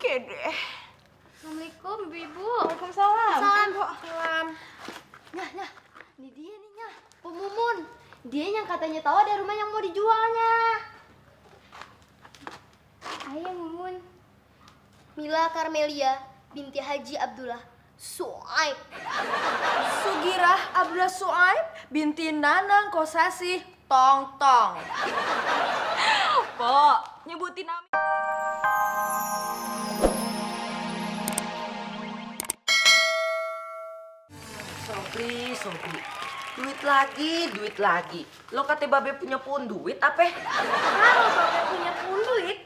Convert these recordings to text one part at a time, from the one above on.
Kede. Assalamualaikum ibu-ibu. Waalaikumsalam. Salam. Nah, ini dia nih Nyah, Pemumun. Dia yang katanya tahu ada rumah yang mau dijualnya. Ayo Mumun. Mila Karmelia binti Haji Abdullah Suaib. Sugirah Abdullah Suaib binti Nanang Kosasih Tong Tong. Pok, nyebutin nama. Sobri. Duit lagi. Lo kata babe punya pun duit apa? Kalau bapak punya pun duit,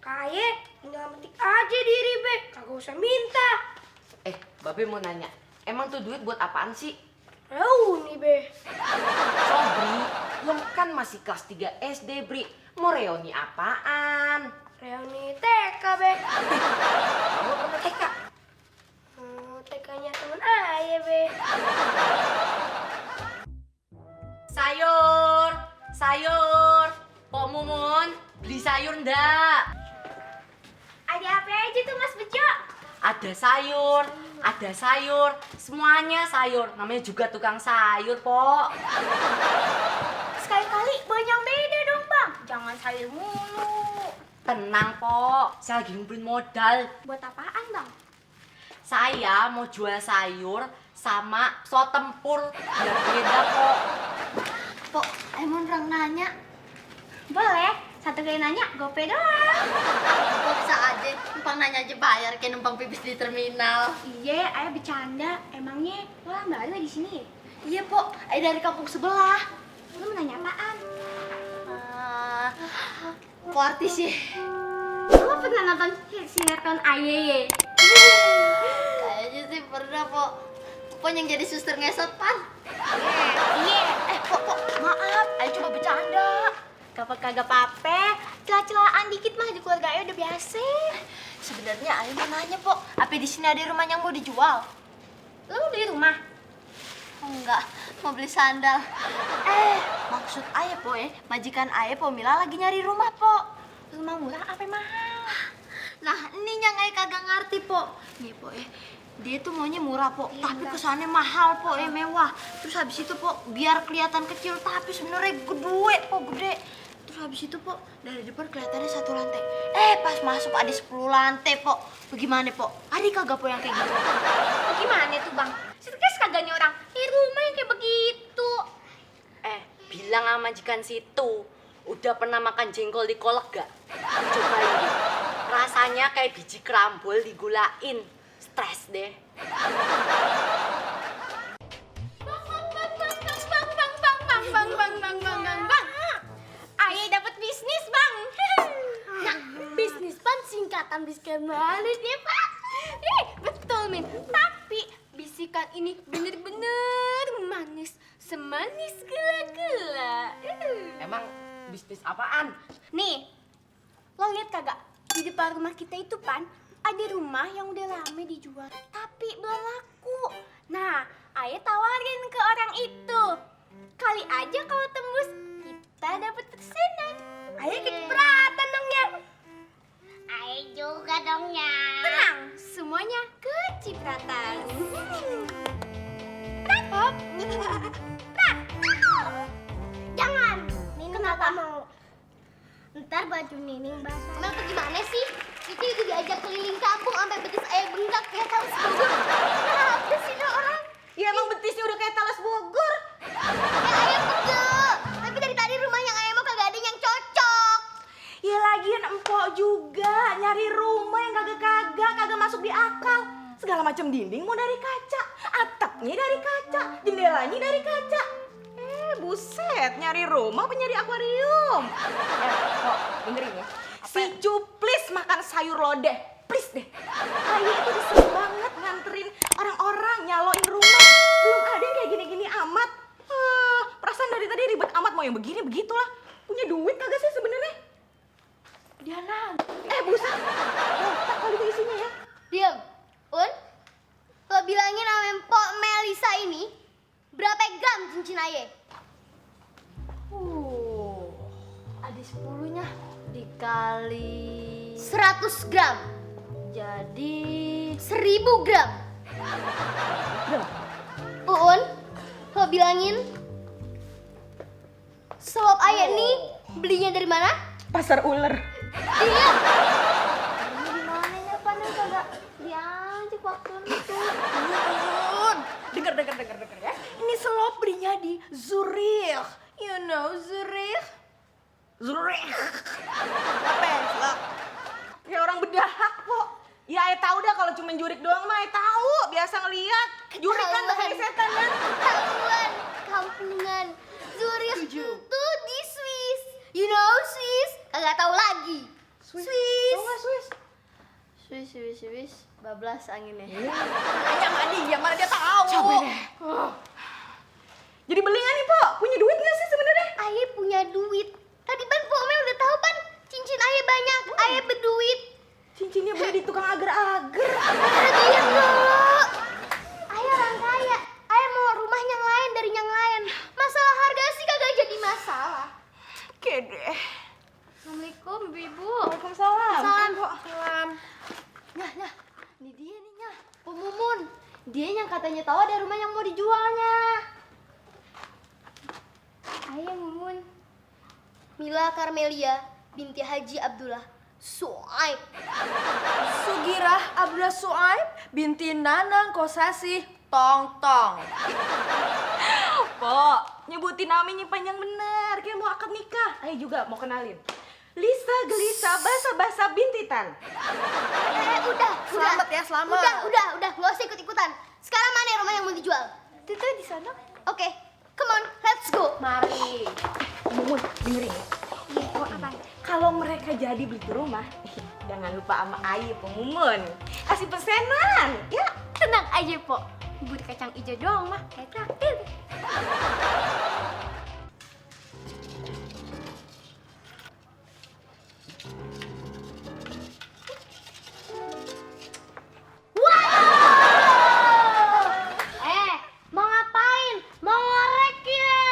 kayak tinggal metik aja diri be, kagak usah minta. Babe mau nanya, emang tuh duit buat apaan sih? Nih be, Sobri, lo kan masih kelas 3 SD, Bri. Mau reuni apaan? reuni TK be. Kamu pernah TK? TK-nya temen ayah be. Sayur. Pok Mumun, beli sayur ndak? Ada apa aja tuh Mas Bejo? Ada sayur, semuanya sayur. Namanya juga tukang sayur, Pok. Sekali-kali banyak beda dong bang. Jangan sayur mulu. Tenang, Pok. Saya lagi ngumpulin modal. Buat apaan bang? Saya mau jual sayur sama sop tempur. Biar beda, Pok. Pok, emang orang nanya. Boleh, satu kali nanya gope doang. Kok bisa aja numpang nanya aja bayar kayak numpang pipis di terminal. Iya, ayah bercanda. Emangnya lo orang baru di sini ya? Iya Pok, dari kampung sebelah. Lo mau nanya apaan? Kok artis ya? Lo pernah nonton sinetron Ayeye? Kayaknya sih pernah Pok. Pokoknya yang jadi suster ngesot pan. Iya. Pok, maaf, ayo coba bercanda. Kagak apa-apa, celah-celahan dikit mah di keluarga Ayo udah biasa. Sebenarnya ayo mau nanya Pok, apa di sini ada rumah yang mau dijual? Lo mau beli rumah? Enggak, mau beli sandal. Maksud ayah Po majikan ayah Po Mila lagi nyari rumah Po. Rumah murah apa mahal? Nah, ini yang ayah kagak ngerti Po. Nih Po dia tuh maunya murah Po, tapi kesannya mahal Po mewah. Terus habis itu Po, biar kelihatan kecil tapi sebenarnya gede Po, gede. Terus habis itu Po, dari depan kelihatannya 1 lantai. Pas masuk ada 10 lantai Po. Bagaimana Po? Ada kagak Po yang kayak gitu? Gimana tuh bang? Stres kagak nih orang? Rumah yang kayak begitu. Bilang sama majikan situ, udah pernah makan jengkol di kolak gak? Cobain deh. Rasanya kayak biji kerambol digulain. Stres deh. Bang. Ayah dapat bisnis bang. Nah, bisnis pan singkatan bisikan manis ya pak. Betul Min. Tapi bisikan ini bener-bener manis, semanis gula-gula. Emang bisnis apaan? Nih, lo lihat kagak? Di depan rumah kita itu pan ada rumah yang udah lama dijual, tapi belum laku. Nah, ayah tawarin ke orang itu. Kali aja kalau tembus, kita dapat persenan. Ayah kecipratan dong ya. Ayah juga dong ya. Tenang, semuanya kecipratan. Hop. Jangan, Nining nggak mau. Ntar baju Nining basah. Emang tuh gimana sih? Itu udah diajak keliling kampung sampai betis ayah bengkak kayak talas Bogor. Kenapa sih nih orang? Ya emang betisnya udah kayak talas Bogor. Ayah pegel. Tapi dari tadi rumah yang ayah mau kagak ada yang cocok. Ya lagian empok juga nyari rumah yang kagak masuk di akal. Segala macam dinding mau dari kaca, atapnya dari kaca, jendelanya dari kaca. Buset, nyari rumah apa nyari akuarium? Kok dengerin ya. Si Cuplis makan sayur lodeh, please deh. Ayah itu udah sering banget nganterin orang-orang nyaloin rumah. Belum ada yang kayak gini-gini amat. Perasaan dari tadi ribet amat mau yang begini begitulah. Punya duit kagak sih sebenarnya? Diana. Buset. Tak kali itu isinya ya. Diam. Un, lo bilangin sama Mpok Melisa ini berapa gram cincin ayah? Ada 10-nya dikali 100 gram. Jadi 1000 gram. Uun, lo bilangin selop ayam nih belinya dari mana? Pasar ular. Iya. Di mana ya panen kagak dianjek waktu itu. Dengar ya. Ini selop belinya di Zurich. You know Zurich? Zurich. Apa ya, selop? Kayak orang bedahak kok. Ya, Ayah tahu dah kalau cuma jurik doang mah Ayah tahu. Biasa ngeliat. Jurik kan bahasa setan kan? Ketahuan, kampungan. Zurich itu di Swiss. You know Swiss? Kagak tahu lagi. Swiss. Tahu nggak Swiss? Swiss. Bablas anginnya. Tanya sama dia, mana dia tahu. Coba deh. Jadi beli nggak nih, Po? Punya duit nggak sih sebenarnya? Ayah punya duit. Tadi Pan Pome udah tahu Pan. Cincin Ayah banyak. Ayah berduit. Cincinnya beli di tukang agar-agar. Diam dulu. Ayah orang kaya. Ayah mau rumah yang lain dari yang lain. Masalah harga sih kagak jadi masalah. Oke deh. Assalamualaikum ibu-ibu. Waalaikumsalam. Salam. Nah, ini dia nih Nyah. Mumun. Dia yang katanya tahu ada rumah yang mau dijualnya. Ayah Mumun. Mila Karmelia binti Haji Abdullah Suaib. Sugirah Abdullah Suaib binti Nanang Kosasih Tong. Po, nyebutin namanya panjang bener. Kayak mau akad nikah. Ayo juga mau kenalin. Lisa Gelisa Basa binti Tan. Udah. Selamat ya, selamat. Udah. Nggak usah ikut-ikutan. Sekarang mana rumah yang mau dijual? Itu di sana. Oke, come on, let's go. Mari. Mumun, dengerin ya. Kalau mereka jadi beli ke rumah, jangan lupa sama Ayu Mumun. Kasih pesenan, ya. Tenang aja, Po. Bubur kacang hijau doang mah, kayak traktir. Mau ngapain? Mau ngorek ya?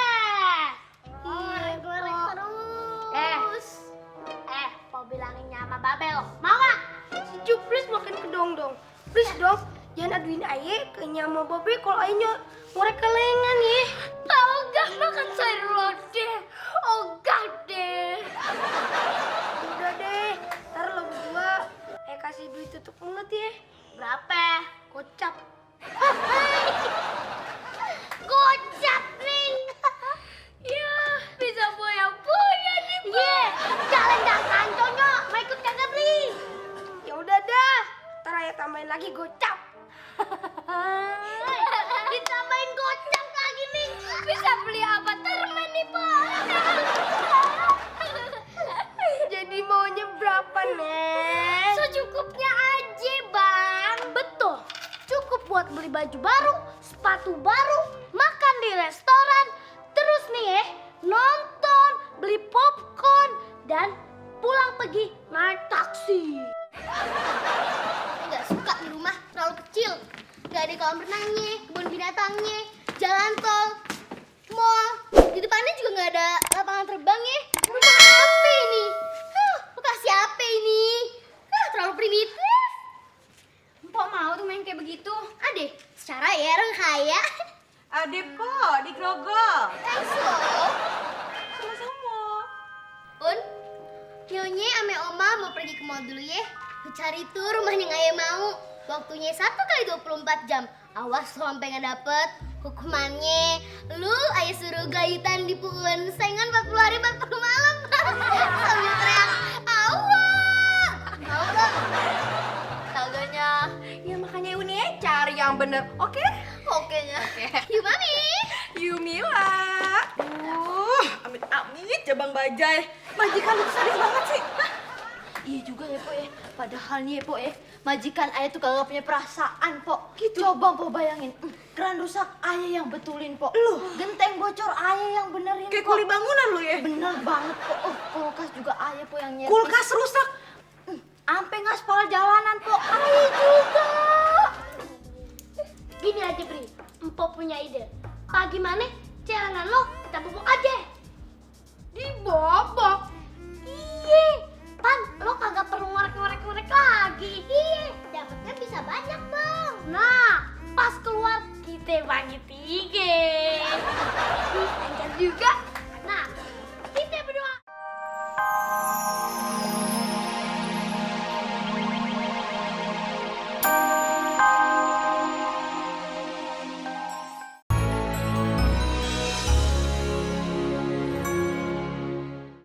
Ngorek terus. Po bilanginnya sama Babel. Mau nggak? Cup, please makan kedong dong. Please dong, jangan aduin Aye ke nyama Babe kalau Aye ngorek kelengan ya. Ogah makan sayur lodeh. Ogah deh. Udah deh, ntar lo berdua Aye kasih duit tutup mulut ya. Berapa? Kocap. Kocap nih. Ya, bisa boya-boya nih, Pak. Jalan kanconyo, mau ikut kagak beli? Ya udah dah, ntar Aye tambahin lagi gocap. Ditambahin gocap lagi nih. Bisa beli apa termen nih, Pak? Jadi maunya berapa, Neng? Secukupnya aja, Bang. Betul. Cukup buat beli baju baru, sepatu baru, makan di restoran, terus nih nonton, beli popcorn, dan pulang pergi naik taksi. Nggak suka di rumah, terlalu kecil. Nggak ada kolam renangnya, kebun binatangnya, jalan tol, mall. Di depannya juga nggak ada lapangan terbang ya. Rumah apa ini? Lokasi apa ini? Terlalu primitif. Mpok mau tuh main kayak begitu. Adeh, secara ya orang kaya. Ade Po, di Grogol. Thanks loh. Sama-sama. Un, Nyonya ame Oma mau pergi ke mall dulu ya. Lu cari tuh rumah yang Ayah mau. Waktunya 1x24 jam. Awas lo sampai nggak dapet hukumannya. Lu Ayah suruh gayitan di Puun. Saingan 40 hari 40 malam. Sambil teriak, awak. Mau gak? Kagaknya. Ya makanya Uni cari yang bener, oke? Oke nya. Yuk Mami. Yumila. Amit-amit Jabang Bajai. Majikan lu sadis banget sih. Hah? Iya juga ya, Po ya. Padahal nih, Po ya, majikan Ayah tuh kagak punya perasaan, Po. Gitu. Coba Po bayangin, keran rusak Ayah yang betulin, Po. Loh. Genteng bocor Ayah yang benerin, Kayak Po. kuli bangunan lu ya. Bener banget, Po. Oh, kulkas juga Ayah, Po, yang nyervis. Kulkas rusak. Ampe ngaspal jalanan, Po. Ayah juga. Gini aja Bri, Empok punya ide. Pagi mana jalanan lo kita bubuk aja. Dibobok. Iya, Pan, lo kagak perlu ngorek lagi. Iya, bagi 3. Lancar juga.